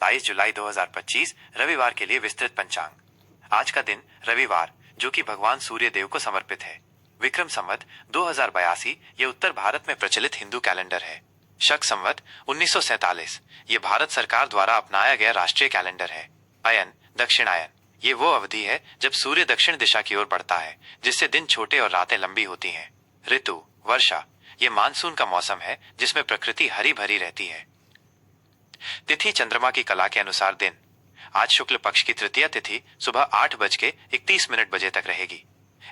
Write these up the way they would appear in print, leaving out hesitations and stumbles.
22 जुलाई 2025 रविवार के लिए विस्तृत पंचांग। आज का दिन रविवार, जो कि भगवान सूर्य देव को समर्पित है। विक्रम संवत 2082 ये उत्तर भारत में प्रचलित हिंदू कैलेंडर है। शक संवत 1947 ये भारत सरकार द्वारा अपनाया गया राष्ट्रीय कैलेंडर है। अयन दक्षिणायन ये वो अवधि है जब सूर्य दक्षिण दिशा की ओर बढ़ता है, जिससे दिन छोटे और रातें लंबी होती हैं। ऋतु वर्षा ये मानसून का मौसम है जिसमें प्रकृति हरी भरी रहती है। तिथि चंद्रमा की कला के अनुसार दिन। आज शुक्ल पक्ष की तृतीया तिथि सुबह 8:31 तक रहेगी।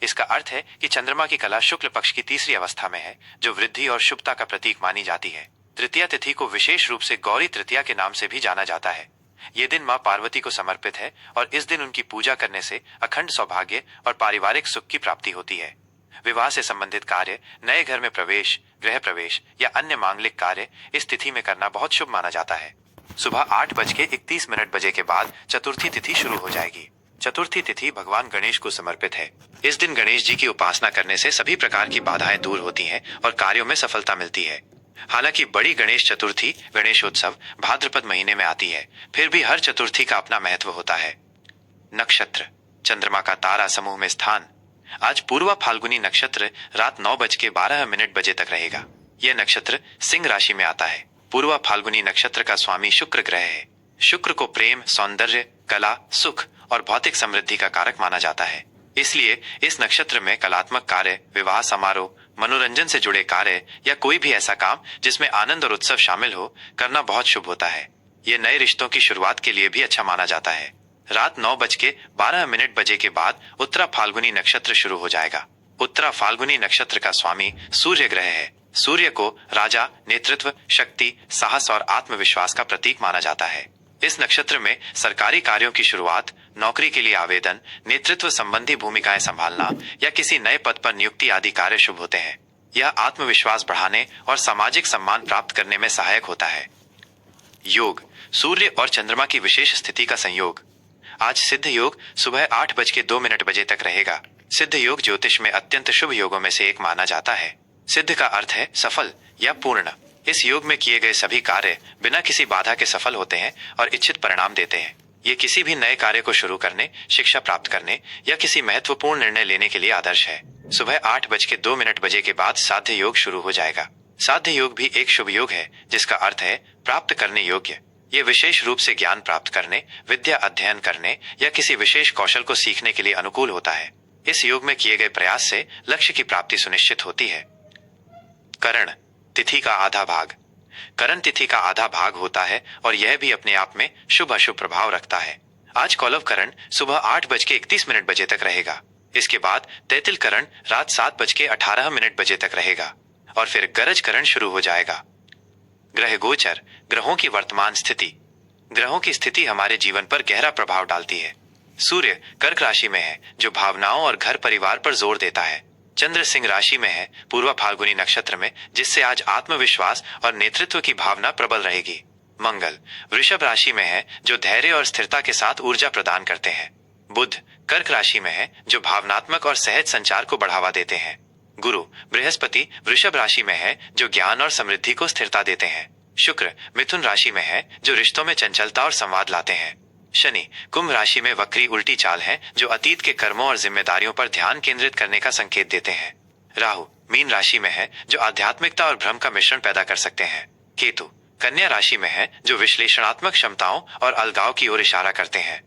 इसका अर्थ है कि चंद्रमा की कला शुक्ल पक्ष की तीसरी अवस्था में है, जो वृद्धि और शुभता का प्रतीक मानी जाती है। तृतीया तिथि को विशेष रूप से गौरी तृतीया के नाम से भी जाना जाता है। ये दिन मां पार्वती को समर्पित है और इस दिन उनकी पूजा करने से अखंड सौभाग्य और पारिवारिक सुख की प्राप्ति होती है। विवाह से संबंधित कार्य, नए घर में प्रवेश, गृह प्रवेश या अन्य मांगलिक कार्य इस तिथि में करना बहुत शुभ माना जाता है। सुबह 8:31 के बाद चतुर्थी तिथि शुरू हो जाएगी। चतुर्थी तिथि भगवान गणेश को समर्पित है। इस दिन गणेश जी की उपासना करने से सभी प्रकार की बाधाएं दूर होती हैं और कार्यों में सफलता मिलती है। हालांकि बड़ी गणेश चतुर्थी गणेशोत्सव भाद्रपद महीने में आती है, फिर भी हर चतुर्थी का अपना महत्व होता है। नक्षत्र चंद्रमा का तारा समूह में स्थान। आज पूर्वा फाल्गुनी नक्षत्र रात 9:12 तक रहेगा। यह नक्षत्र सिंह राशि में आता है। पूर्वा फाल्गुनी नक्षत्र का स्वामी शुक्र ग्रह है। शुक्र को प्रेम, सौंदर्य, कला, सुख और भौतिक समृद्धि का कारक माना जाता है। इसलिए इस नक्षत्र में कलात्मक कार्य, विवाह समारोह, मनोरंजन से जुड़े कार्य या कोई भी ऐसा काम जिसमें आनंद और उत्सव शामिल हो, करना बहुत शुभ होता है। ये नए रिश्तों की शुरुआत के लिए भी अच्छा माना जाता है। रात 9:12 के बाद उत्तरा फाल्गुनी नक्षत्र शुरू हो जाएगा। उत्तरा फाल्गुनी नक्षत्र का स्वामी सूर्य ग्रह है। सूर्य को राजा, नेतृत्व, शक्ति, साहस और आत्मविश्वास का प्रतीक माना जाता है। इस नक्षत्र में सरकारी कार्यों की शुरुआत, नौकरी के लिए आवेदन, नेतृत्व संबंधी भूमिकाएं संभालना या किसी नए पद पर नियुक्ति आदि कार्य शुभ होते हैं। यह आत्मविश्वास बढ़ाने और सामाजिक सम्मान प्राप्त करने में सहायक होता है। योग सूर्य और चंद्रमा की विशेष स्थिति का संयोग। आज सिद्ध योग सुबह 8:02 तक रहेगा। सिद्ध योग ज्योतिष में अत्यंत शुभ योगों में से एक माना जाता है। सिद्ध का अर्थ है सफल या पूर्ण। इस योग में किए गए सभी कार्य बिना किसी बाधा के सफल होते हैं और इच्छित परिणाम देते हैं। ये किसी भी नए कार्य को शुरू करने, शिक्षा प्राप्त करने या किसी महत्वपूर्ण निर्णय लेने के लिए आदर्श है। सुबह 8:02 के बाद साध्य योग शुरू हो जाएगा। साध्य योग भी एक शुभ योग है, जिसका अर्थ है प्राप्त करने योग्य। ये विशेष रूप से ज्ञान प्राप्त करने, विद्या अध्ययन करने या किसी विशेष कौशल को सीखने के लिए अनुकूल होता है। इस योग में किए गए प्रयास से लक्ष्य की प्राप्ति सुनिश्चित होती है। करण तिथि का आधा भाग। करण तिथि का आधा भाग होता है और यह भी अपने आप में शुभ अशुभ प्रभाव रखता है। आज कौलव करण सुबह 8:31 तक रहेगा। इसके बाद तैतिल करण रात 7:18 तक रहेगा और फिर गरज करण शुरू हो जाएगा। ग्रह गोचर ग्रहों की वर्तमान स्थिति। ग्रहों की स्थिति हमारे जीवन पर गहरा प्रभाव डालती है। सूर्य कर्क राशि में है, जो भावनाओं और घर परिवार पर जोर देता है। चंद्र सिंह राशि में है, पूर्वा फाल्गुनी नक्षत्र में, जिससे आज आत्मविश्वास और नेतृत्व की भावना प्रबल रहेगी। मंगल वृषभ राशि में है, जो धैर्य और स्थिरता के साथ ऊर्जा प्रदान करते हैं। बुध कर्क राशि में है, जो भावनात्मक और सहज संचार को बढ़ावा देते हैं। गुरु बृहस्पति वृषभ राशि में है, जो ज्ञान और समृद्धि को स्थिरता देते हैं। शुक्र मिथुन राशि में है, जो रिश्तों में चंचलता और संवाद लाते हैं। शनि कुंभ राशि में वक्री उल्टी चाल है, जो अतीत के कर्मों और जिम्मेदारियों पर ध्यान केंद्रित करने का संकेत देते हैं। राहु मीन राशि में है, जो आध्यात्मिकता और भ्रम का मिश्रण पैदा कर सकते हैं। केतु कन्या राशि में है, जो विश्लेषणात्मक क्षमताओं और अलगाव की ओर इशारा करते हैं।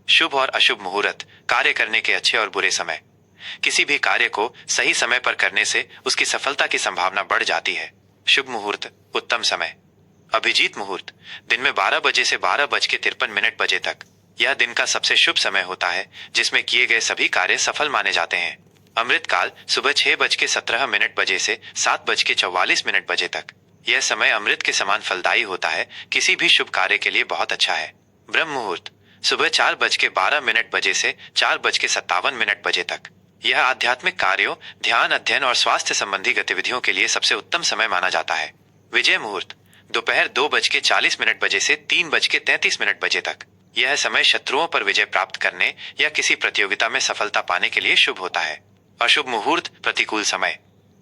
शुभ और अशुभ मुहूर्त कार्य करने के अच्छे और बुरे समय। किसी भी कार्य को सही समय पर करने से उसकी सफलता की संभावना बढ़ जाती है। शुभ मुहूर्त उत्तम समय। अभिजीत मुहूर्त दिन में 12 से 12:53 तक। यह दिन का सबसे शुभ समय होता है, जिसमें किए गए सभी कार्य सफल माने जाते हैं। अमृत काल सुबह 6:17 से 7:44 तक। यह समय अमृत के समान फलदायी होता है, किसी भी शुभ कार्य के लिए बहुत अच्छा है। ब्रह्म मुहूर्त सुबह 4:12 से 4:57 तक। यह आध्यात्मिक कार्यों, ध्यान, अध्ययन और स्वास्थ्य संबंधी गतिविधियों के लिए सबसे उत्तम समय माना जाता है। विजय मुहूर्त दोपहर 2:40 से 3:33 तक। यह समय शत्रुओं पर विजय प्राप्त करने या किसी प्रतियोगिता में सफलता पाने के लिए शुभ होता है। अशुभ मुहूर्त प्रतिकूल समय।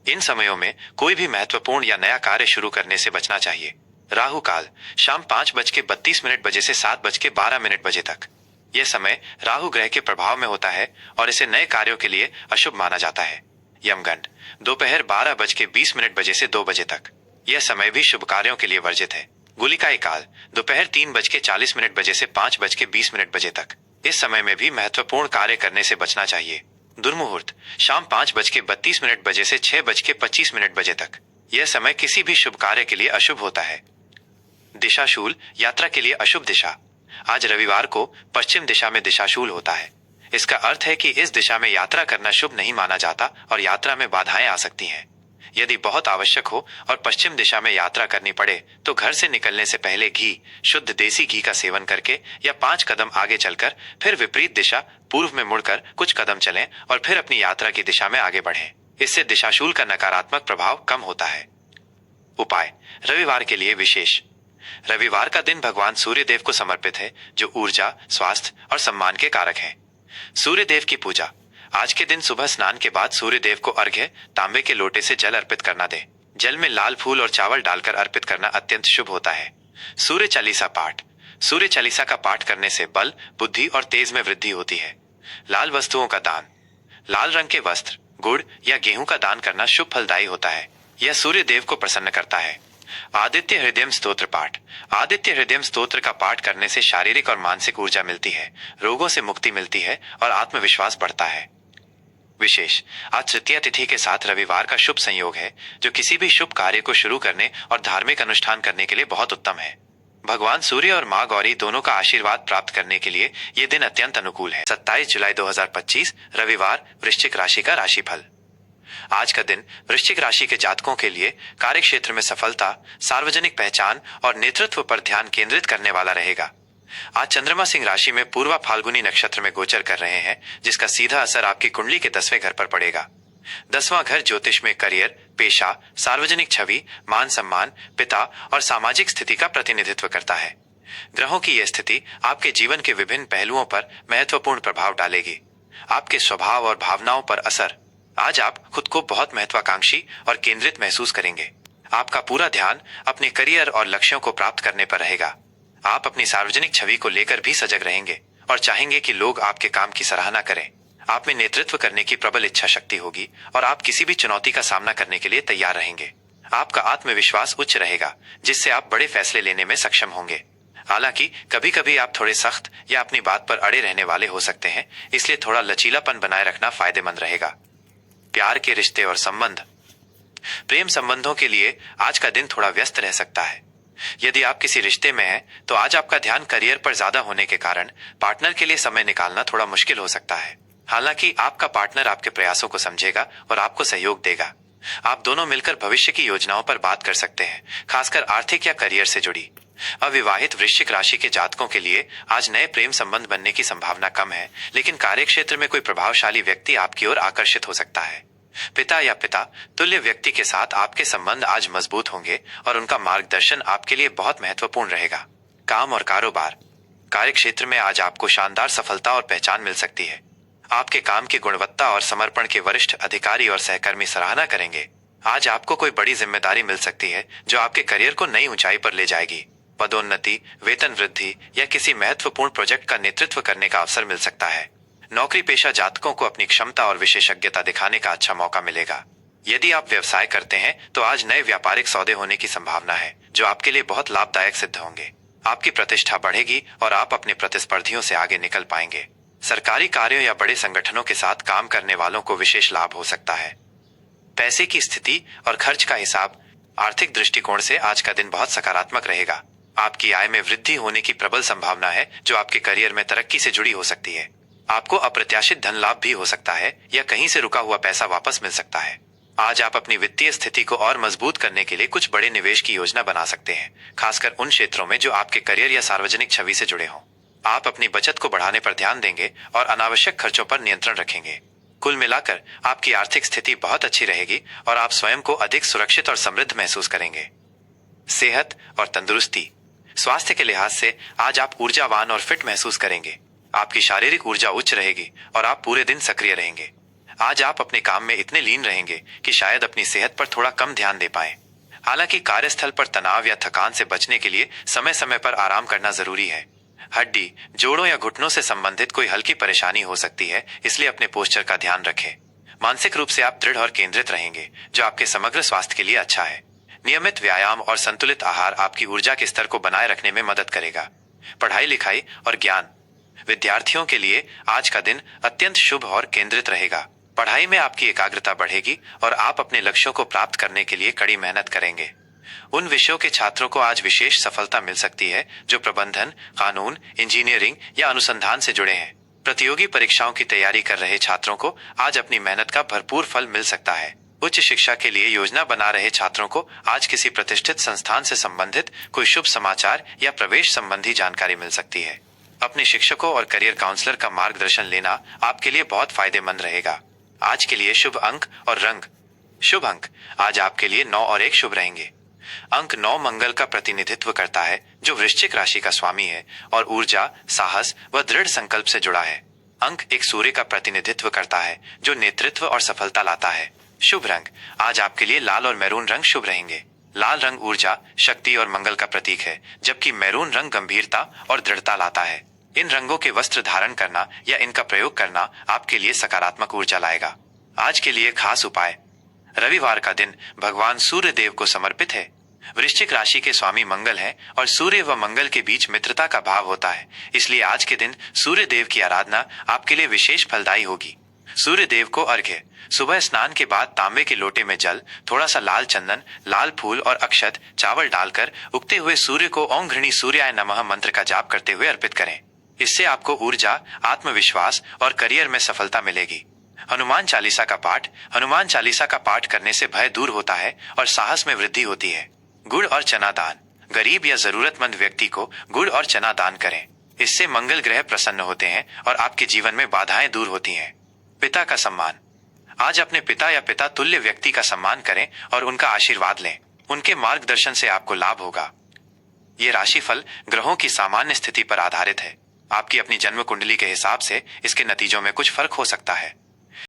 इन समयों में कोई भी महत्वपूर्ण या नया कार्य शुरू करने से बचना चाहिए। राहु काल शाम 5:32 बजे से 7:12 बजे तक। यह समय राहु ग्रह के प्रभाव में होता है और इसे नए कार्यों के लिए अशुभ माना जाता है। यमगंड दोपहर 12:20 बजे से 2 बजे तक। यह समय भी शुभ कार्यों के लिए वर्जित है। गुलिकाई काल दोपहर 3:40 बजे से 5:20 बजे तक। इस समय में भी महत्वपूर्ण कार्य करने से बचना चाहिए। दुर्मुहूर्त शाम 5:32 बजे से 6:25 बजे तक। यह समय किसी भी शुभ कार्य के लिए अशुभ होता है। दिशाशूल यात्रा के लिए अशुभ दिशा। आज रविवार को पश्चिम दिशा में दिशाशूल होता है। इसका अर्थ है कि इस दिशा में यात्रा करना शुभ नहीं माना जाता और यात्रा में बाधाएं आ सकती हैं। यदि बहुत आवश्यक हो और पश्चिम दिशा में यात्रा करनी पड़े तो घर से निकलने से पहले घी, शुद्ध देसी घी का सेवन करके या 5 कदम आगे चलकर फिर विपरीत दिशा पूर्व में मुड़कर कुछ कदम चलें और फिर अपनी यात्रा की दिशा में आगे बढ़ें। इससे दिशाशूल का नकारात्मक प्रभाव कम होता है। उपाय रविवार के लिए विशेष। रविवार का दिन भगवान सूर्य देव को समर्पित है, जो ऊर्जा, स्वास्थ्य और सम्मान के कारक हैं। सूर्य देव की पूजा। आज के दिन सुबह स्नान के बाद सूर्य देव को अर्घ्य तांबे के लोटे से जल अर्पित करना दे। जल में लाल फूल और चावल डालकर अर्पित करना अत्यंत शुभ होता है। सूर्य चालीसा पाठ। सूर्य चालीसा का पाठ करने से बल, बुद्धि और तेज में वृद्धि होती है। लाल वस्तुओं का दान। लाल रंग के वस्त्र, गुड़ या गेहूं का दान करना शुभ फलदायी होता है। यह सूर्य देव को प्रसन्न करता है। आदित्य हृदय स्तोत्र पाठ। आदित्य हृदय स्तोत्र का पाठ करने से शारीरिक और मानसिक ऊर्जा मिलती है, रोगों से मुक्ति मिलती है और आत्मविश्वास बढ़ता है। विशेष आज तृतीया तिथि के साथ रविवार का शुभ संयोग है, जो किसी भी शुभ कार्य को शुरू करने और धार्मिक अनुष्ठान करने के लिए बहुत उत्तम है। भगवान सूर्य और माँ गौरी दोनों का आशीर्वाद प्राप्त करने के लिए यह दिन अत्यंत अनुकूल है। 27 जुलाई 2025 रविवार, वृश्चिक राशि का राशिफल। आज का दिन वृश्चिक राशि के जातकों के लिए कार्य क्षेत्र में सफलता, सार्वजनिक पहचान और नेतृत्व पर ध्यान केंद्रित करने वाला रहेगा। आज चंद्रमा सिंह राशि में पूर्वा फाल्गुनी नक्षत्र में गोचर कर रहे हैं, जिसका सीधा असर आपकी कुंडली के 10वें घर पर पड़ेगा। 10वां घर ज्योतिष में करियर, पेशा, सार्वजनिक छवि, मान सम्मान, पिता और सामाजिक स्थिति का प्रतिनिधित्व करता है। ग्रहों की यह स्थिति आपके जीवन के विभिन्न पहलुओं पर महत्वपूर्ण प्रभाव डालेगी। आपके स्वभाव और भावनाओं पर असर। आज आप खुद को बहुत महत्वाकांक्षी और केंद्रित महसूस करेंगे। आपका पूरा ध्यान अपने करियर और लक्ष्यों को प्राप्त करने पर रहेगा। आप अपनी सार्वजनिक छवि को लेकर भी सजग रहेंगे और चाहेंगे कि लोग आपके काम की सराहना करें। आप में नेतृत्व करने की प्रबल इच्छा शक्ति होगी और आप किसी भी चुनौती का सामना करने के लिए तैयार रहेंगे। आपका आत्मविश्वास उच्च रहेगा, जिससे आप बड़े फैसले लेने में सक्षम होंगे। हालांकि कभी कभी आप थोड़े सख्त या अपनी बात पर अड़े रहने वाले हो सकते हैं, इसलिए थोड़ा लचीलापन बनाए रखना फायदेमंद रहेगा। प्यार के रिश्ते और संबंध। प्रेम संबंधों के लिए आज का दिन थोड़ा व्यस्त रह सकता है। यदि आप किसी रिश्ते में हैं, तो आज आपका ध्यान करियर पर ज्यादा होने के कारण पार्टनर के लिए समय निकालना थोड़ा मुश्किल हो सकता है। हालांकि आपका पार्टनर आपके प्रयासों को समझेगा और आपको सहयोग देगा। आप दोनों मिलकर भविष्य की योजनाओं पर बात कर सकते हैं, खासकर आर्थिक या करियर से जुड़ी। अविवाहित वृश्चिक राशि के जातकों के लिए आज नए प्रेम संबंध बनने की संभावना कम है, लेकिन कार्य क्षेत्र में कोई प्रभावशाली व्यक्ति आपकी ओर आकर्षित हो सकता है। पिता या पिता तुल्य व्यक्ति के साथ आपके संबंध आज मजबूत होंगे और उनका मार्गदर्शन आपके लिए बहुत महत्वपूर्ण रहेगा। काम और कारोबार। कार्य क्षेत्र में आज आपको शानदार सफलता और पहचान मिल सकती है। आपके काम की गुणवत्ता और समर्पण के वरिष्ठ अधिकारी और सहकर्मी सराहना करेंगे। आज आपको कोई बड़ी जिम्मेदारी मिल सकती है, जो आपके करियर को नई ऊंचाई पर ले जाएगी। पदोन्नति, वेतन वृद्धि या किसी महत्वपूर्ण प्रोजेक्ट का नेतृत्व करने का अवसर मिल सकता है। नौकरी पेशा जातकों को अपनी क्षमता और विशेषज्ञता दिखाने का अच्छा मौका मिलेगा। यदि आप व्यवसाय करते हैं, तो आज नए व्यापारिक सौदे होने की संभावना है, जो आपके लिए बहुत लाभदायक सिद्ध होंगे। आपकी प्रतिष्ठा बढ़ेगी और आप अपने प्रतिस्पर्धियों से आगे निकल पाएंगे। सरकारी कार्यों या बड़े संगठनों के साथ काम करने वालों को विशेष लाभ हो सकता है। पैसे की स्थिति और खर्च का हिसाब। आर्थिक दृष्टिकोण से आज का दिन बहुत सकारात्मक रहेगा। आपकी आय में वृद्धि होने की प्रबल संभावना है, जो आपके करियर में तरक्की से जुड़ी हो सकती है। आपको अप्रत्याशित धन लाभ भी हो सकता है या कहीं से रुका हुआ पैसा वापस मिल सकता है। आज आप अपनी वित्तीय स्थिति को और मजबूत करने के लिए कुछ बड़े निवेश की योजना बना सकते हैं, खासकर उन क्षेत्रों में जो आपके करियर या सार्वजनिक छवि से जुड़े हों। आप अपनी बचत को बढ़ाने पर ध्यान देंगे और अनावश्यक खर्चों पर नियंत्रण रखेंगे। कुल मिलाकर आपकी आर्थिक स्थिति बहुत अच्छी रहेगी और आप स्वयं को अधिक सुरक्षित और समृद्ध महसूस करेंगे। सेहत और तंदुरुस्ती। स्वास्थ्य के लिहाज से आज आप ऊर्जावान और फिट महसूस करेंगे। आपकी शारीरिक ऊर्जा उच्च रहेगी और आप पूरे दिन सक्रिय रहेंगे। आज आप अपने काम में इतने लीन रहेंगे कि शायद अपनी सेहत पर थोड़ा कम ध्यान दे पाएं। हालांकि कार्यस्थल पर तनाव या थकान से बचने के लिए समय समय पर आराम करना जरूरी है। हड्डी, जोड़ों या घुटनों से संबंधित कोई हल्की परेशानी हो सकती है, इसलिए अपने पोस्चर का ध्यान रखें। मानसिक रूप से आप दृढ़ और केंद्रित रहेंगे, जो आपके समग्र स्वास्थ्य के लिए अच्छा है। नियमित व्यायाम और संतुलित आहार आपकी ऊर्जा के स्तर को बनाए रखने में मदद करेगा। पढ़ाई लिखाई और ज्ञान, विद्यार्थियों के लिए आज का दिन अत्यंत शुभ और केंद्रित रहेगा। पढ़ाई में आपकी एकाग्रता बढ़ेगी और आप अपने लक्ष्यों को प्राप्त करने के लिए कड़ी मेहनत करेंगे। उन विषयों के छात्रों को आज विशेष सफलता मिल सकती है जो प्रबंधन, कानून, इंजीनियरिंग या अनुसंधान से जुड़े हैं। प्रतियोगी परीक्षाओं की तैयारी कर रहे छात्रों को आज अपनी मेहनत का भरपूर फल मिल सकता है। उच्च शिक्षा के लिए योजना बना रहे छात्रों को आज किसी प्रतिष्ठित संस्थान से संबंधित कोई शुभ समाचार या प्रवेश संबंधी जानकारी मिल सकती है। अपने शिक्षकों और करियर काउंसलर का मार्गदर्शन लेना आपके लिए बहुत फायदेमंद रहेगा। आज के लिए शुभ अंक और रंग। शुभ अंक आज आपके लिए 9 और 1 शुभ रहेंगे। अंक 9 मंगल का प्रतिनिधित्व करता है, जो वृश्चिक राशि का स्वामी है और ऊर्जा, साहस व दृढ़ संकल्प से जुड़ा है। अंक 1 सूर्य का प्रतिनिधित्व करता है, जो नेतृत्व और सफलता लाता है। शुभ रंग आज आपके लिए लाल और मैरून रंग शुभ रहेंगे। लाल रंग ऊर्जा, शक्ति और मंगल का प्रतीक है, जबकि मैरून रंग गंभीरता और दृढ़ता लाता है। इन रंगों के वस्त्र धारण करना या इनका प्रयोग करना आपके लिए सकारात्मक ऊर्जा लाएगा। आज के लिए खास उपाय। रविवार का दिन भगवान सूर्य देव को समर्पित है। वृश्चिक राशि के स्वामी मंगल है और सूर्य व मंगल के बीच मित्रता का भाव होता है, इसलिए आज के दिन सूर्य देव की आराधना आपके लिए विशेष फलदायी होगी। सूर्य देव को अर्घ्य। सुबह स्नान के बाद तांबे के लोटे में जल, थोड़ा सा लाल चंदन, लाल फूल और अक्षत, चावल डालकर उगते हुए सूर्य को ओम घृणी सूर्याय नमः मंत्र का जाप करते हुए अर्पित करें। इससे आपको ऊर्जा, आत्मविश्वास और करियर में सफलता मिलेगी। हनुमान चालीसा का पाठ। हनुमान चालीसा का पाठ करने से भय दूर होता है और साहस में वृद्धि होती है। गुड़ और चना दान। गरीब या जरूरतमंद व्यक्ति को गुड़ और चना दान करें। इससे मंगल ग्रह प्रसन्न होते हैं और आपके जीवन में बाधाएं दूर होती हैं। पिता का सम्मान। आज अपने पिता या पिता तुल्य व्यक्ति का सम्मान करें और उनका आशीर्वाद लें। उनके मार्गदर्शन से आपको लाभ होगा। ये राशिफल ग्रहों की सामान्य स्थिति पर आधारित है। आपकी अपनी जन्म कुंडली के हिसाब से इसके नतीजों में कुछ फर्क हो सकता है।